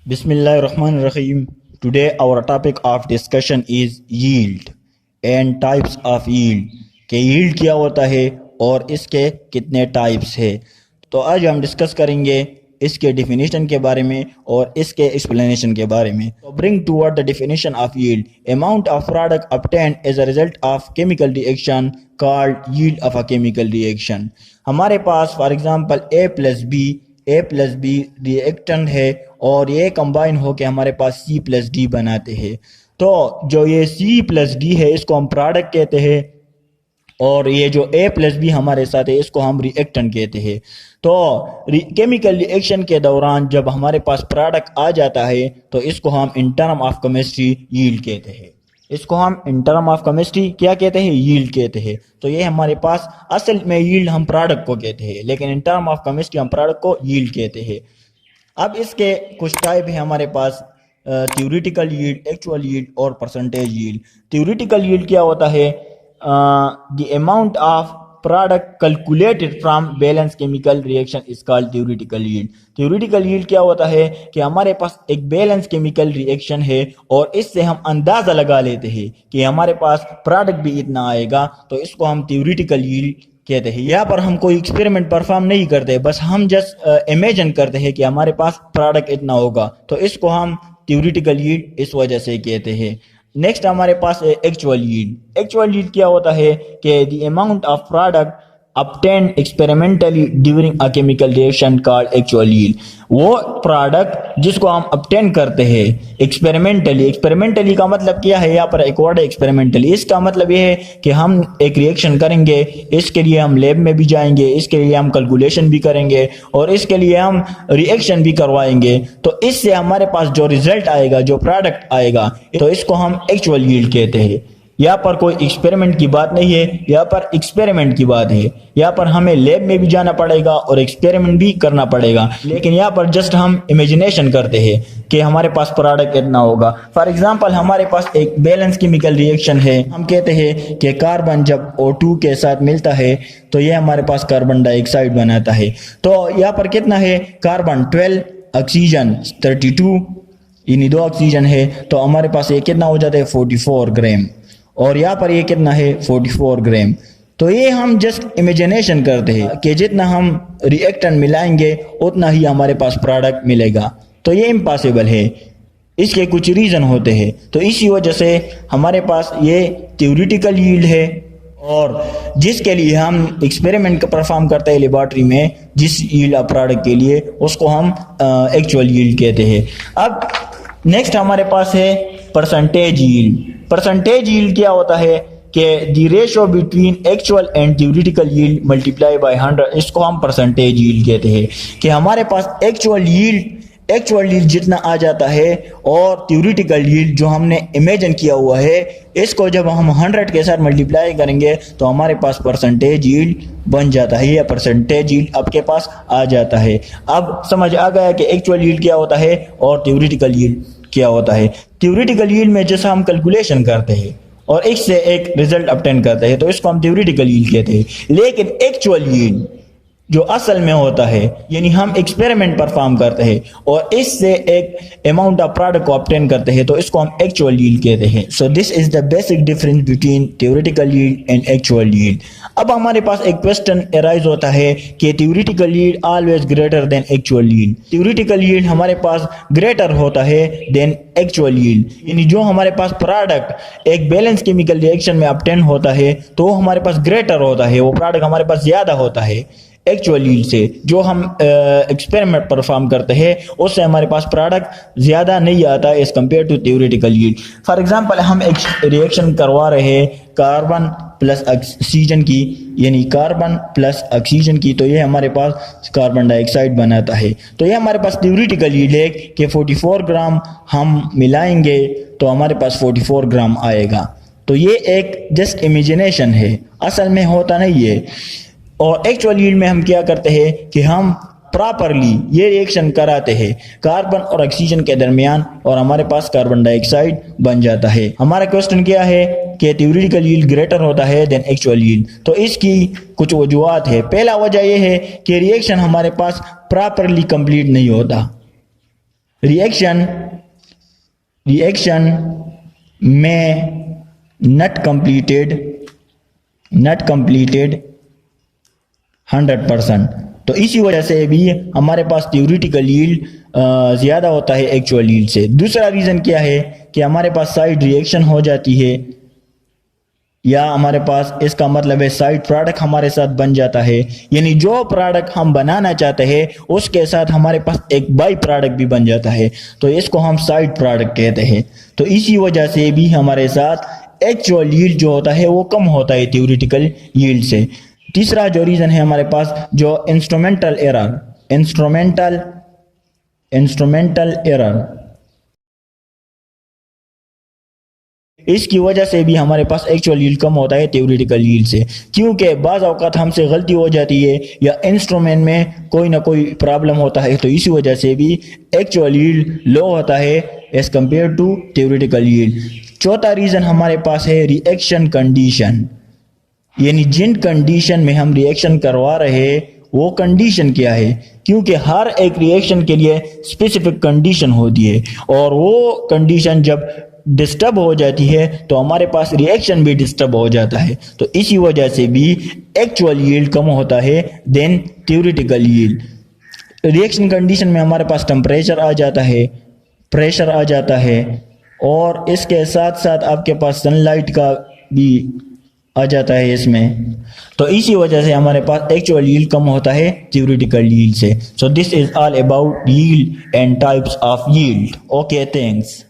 Bismillahirrahmanirrahim. Today our topic of discussion is yield and types of yield. कि yield क्या होता है और इसके कितने टाइप्स है। तो आज हम डिस्कस करेंगे इसके डिफिनीशन के बारे में और इसके एक्सप्लेनेशन के बारे में। तो bring toward the definition of yield, amount of product obtained as a result of chemical reaction called yield of a chemical reaction। हमारे पास for example A plus B reactant है और ये कंबाइन होकर हमारे पास सी प्लस डी बनाते हैं। तो जो ये सी प्लस डी है इसको हम प्रोडक्ट कहते हैं और ये जो ए प्लस बी हमारे साथ है इसको हम रिएक्टेंट कहते हैं। तो केमिकल रिएक्शन के दौरान जब हमारे पास प्रोडक्ट आ जाता है तो इसको हम in term of chemistry yield कहते हैं। इसको हम इन टर्म ऑफ केमिस्ट्री क्या कहते हैं? यील्ड कहते हैं। तो ये हमारे पास असल में यील्ड हम प्रोडक्ट को कहते हैं, लेकिन इन टर्म ऑफ केमिस्ट्री हम प्रोडक्ट को यील्ड कहते हैं। अब इसके कुछ टाइप है हमारे पास, थ्योरेटिकल यील्ड, एक्चुअल यील्ड और परसेंटेज यील्ड। थ्योरेटिकल यील्ड क्या होता है? The amount of product calculated from balance chemical reaction is called theoretical yield. Theoretical yield क्या होता है कि हमारे पास एक बैलेंस केमिकल रिएक्शन है और इससे हम अंदाजा लगा लेते हैं कि हमारे पास प्रोडक्ट भी इतना आएगा, तो इसको हम थ्योरेटिकल यील्ड कहते हैं। यहाँ पर हम कोई एक्सपेरिमेंट परफॉर्म नहीं करते, बस हम जस्ट इमेजिन करते हैं कि हमारे पास प्रोडक्ट इतना होगा, तो इसको हम थ्योरेटिकल यील्ड इस वजह से कहते हैं। नेक्स्ट हमारे पास है एक्चुअल यील्ड। एक्चुअल यील्ड क्या होता है कि the amount of product obtained experimentally during a chemical reaction called actual yield। वो प्रोडक्ट जिसको हम obtain करते हैं एक्सपेरिमेंटली का मतलब क्या है? यहाँ पर एक वर्ड है एक्सपेरिमेंटली। इसका मतलब ये है कि हम एक रिएक्शन करेंगे, इसके लिए हम लैब में भी जाएंगे, इसके लिए हम कैलकुलेशन भी करेंगे और इसके लिए हम रिएक्शन भी करवाएंगे, तो इससे हमारे पास जो रिजल्ट आएगा, जो प्रोडक्ट आएगा, तो इसको हम एक्चुअल यील्ड कहते हैं। यहाँ पर कोई एक्सपेरिमेंट की बात नहीं है, यहाँ पर एक्सपेरिमेंट की बात है। यहाँ पर हमें लैब में भी जाना पड़ेगा और एक्सपेरिमेंट भी करना पड़ेगा, लेकिन यहाँ पर जस्ट हम इमेजिनेशन करते हैं कि हमारे पास प्रोडक्ट कितना होगा। फॉर एग्जांपल हमारे पास एक बैलेंस केमिकल रिएक्शन है। हम कहते हैं कि कार्बन जब O2 के साथ मिलता है तो ये हमारे पास कार्बन डाइऑक्साइड बनाता है। तो यहाँ पर कितना है? कार्बन 12, ऑक्सीजन 32, इन दो ऑक्सीजन है, तो हमारे पास ये कितना हो जाता है? 44 ग्राम। और यहाँ पर ये कितना है? 44 ग्राम। तो ये हम जस्ट इमेजिनेशन करते हैं कि जितना हम रिएक्टेंट मिलाएंगे उतना ही हमारे पास प्रोडक्ट मिलेगा, तो ये इम्पॉसिबल है। इसके कुछ रीज़न होते हैं, तो इसी वजह से हमारे पास ये थ्योरेटिकल यील्ड है और जिसके लिए हम एक्सपेरिमेंट परफॉर्म करते हैं लेबॉर्ट्री में, जिस यील्ड ऑफ प्रोडक्ट के लिए, उसको हम एक्चुअल यील्ड कहते हैं। अब नेक्स्ट हमारे पास है परसेंटेज यील्ड। परसेंटेज यील्ड क्या होता है कि the ratio between actual and theoretical yield multiply by 100, इसको हम परसेंटेज यील्ड कहते हैं। कि हमारे पास एक्चुअल यील्ड जितना आ जाता है और थ्योरेटिकल यील्ड जो हमने इमेजिन किया हुआ है, इसको जब हम 100 के साथ मल्टीप्लाई करेंगे तो हमारे पास परसेंटेज यील्ड बन जाता है, या परसेंटेज यील्ड आपके पास आ जाता है। अब समझ आ गया कि एक्चुअल यील्ड क्या होता है और थ्योरेटिकल यील्ड क्या होता है। थ्योरेटिकल यील्ड में जैसा हम कैलकुलेशन करते हैं और एक से एक रिजल्ट ऑब्टेन करते हैं, तो इसको हम थ्योरेटिकल यील्ड कहते हैं। लेकिन एक्चुअल यील्ड जो असल में होता है, यानी हम एक्सपेरिमेंट परफॉर्म करते हैं और इससे एक अमाउंट ऑफ प्रोडक्ट को ऑब्टेन करते हैं, तो इसको हम एक्चुअल यील्ड कहते हैं। So this is the basic difference between theoretical yield and actual yield. अब हमारे पास एक क्वेश्चन अराइज होता है कि theoretical yield always greater than actual yield. Theoretical yield हमारे पास ग्रेटर होता है देन एक्चुअल यील्ड, यानी जो हमारे पास प्रोडक्ट एक बैलेंस केमिकल रिएक्शन में ऑब्टेन होता है तो हमारे पास ग्रेटर होता है, वो प्रोडक्ट हमारे पास ज्यादा होता है एक्चुअल यील्ड से। जो हम एक्सपेरिमेंट परफॉर्म करते हैं उससे हमारे पास प्रोडक्ट ज़्यादा नहीं आता है as compare to theoretical yield. For example हम एक रिएक्शन करवा रहे हैं कार्बन प्लस ऑक्सीजन की, यानी कार्बन प्लस ऑक्सीजन की, तो ये हमारे पास कार्बन डाइऑक्साइड बनाता है। तो ये हमारे पास थ्योरेटिकल यील्ड है कि 44 ग्राम हम मिलाएंगे तो हमारे पास 44 ग्राम आएगा। तो ये एक जस्ट इमेजिनेशन है, असल में होता नहीं है। और एक्चुअल यील्ड में हम क्या करते हैं कि हम प्रॉपरली ये रिएक्शन कराते हैं कार्बन और ऑक्सीजन के दरमियान और हमारे पास कार्बन डाइऑक्साइड बन जाता है। हमारा क्वेश्चन क्या है कि थ्योरेटिकल यील्ड ग्रेटर होता है देन एक्चुअल यील्ड। तो इसकी कुछ वजूहत है। पहला वजह यह है कि रिएक्शन हमारे पास प्रॉपरली कंप्लीट नहीं होता। रिएक्शन में not completed 100%। तो इसी वजह से भी हमारे पास थ्योरेटिकल यील्ड ज़्यादा होता है एक्चुअल यील्ड से। दूसरा रीज़न क्या है कि हमारे पास साइड रिएक्शन हो जाती है, या हमारे पास इसका मतलब है साइड प्रोडक्ट हमारे साथ बन जाता है, यानी जो प्रोडक्ट हम बनाना चाहते हैं उसके साथ हमारे पास एक बाई प्रोडक्ट भी बन जाता है, तो इसको हम साइड प्रोडक्ट कहते हैं। तो इसी वजह से भी हमारे साथ एक्चुअल यील्ड जो होता है वो कम होता है थ्योरेटिकल यील्ड से। तीसरा जो रीज़न है हमारे पास, जो इंस्ट्रूमेंटल एरर, इसकी वजह से भी हमारे पास एक्चुअल यील्ड कम होता है थ्योरेटिकल यील्ड से, क्योंकि बाज़ औक़ात हमसे गलती हो जाती है या इंस्ट्रूमेंट में कोई ना कोई प्रॉब्लम होता है, तो इसी वजह से भी एक्चुअल यील्ड लो होता है as compare to theoretical yield. चौथा रीज़न हमारे पास है रिएक्शन कंडीशन, यानी जिन कंडीशन में हम रिएक्शन करवा रहे हैं वो कंडीशन क्या है, क्योंकि हर एक रिएक्शन के लिए स्पेसिफिक कंडीशन होती है, और वो कंडीशन जब डिस्टर्ब हो जाती है तो हमारे पास रिएक्शन भी डिस्टर्ब हो जाता है, तो इसी वजह से भी एक्चुअल यील्ड कम होता है than theoretical yield. Reaction condition में हमारे पास टेम्परेचर आ जाता है, प्रेशर आ जाता है, और इसके साथ साथ आपके पास सनलाइट का भी आ जाता है इसमें, तो इसी वजह से हमारे पास एक्चुअल यील्ड कम होता है थ्योरेटिकल यील्ड से। So this is all about yield and types of yield. Okay, thanks.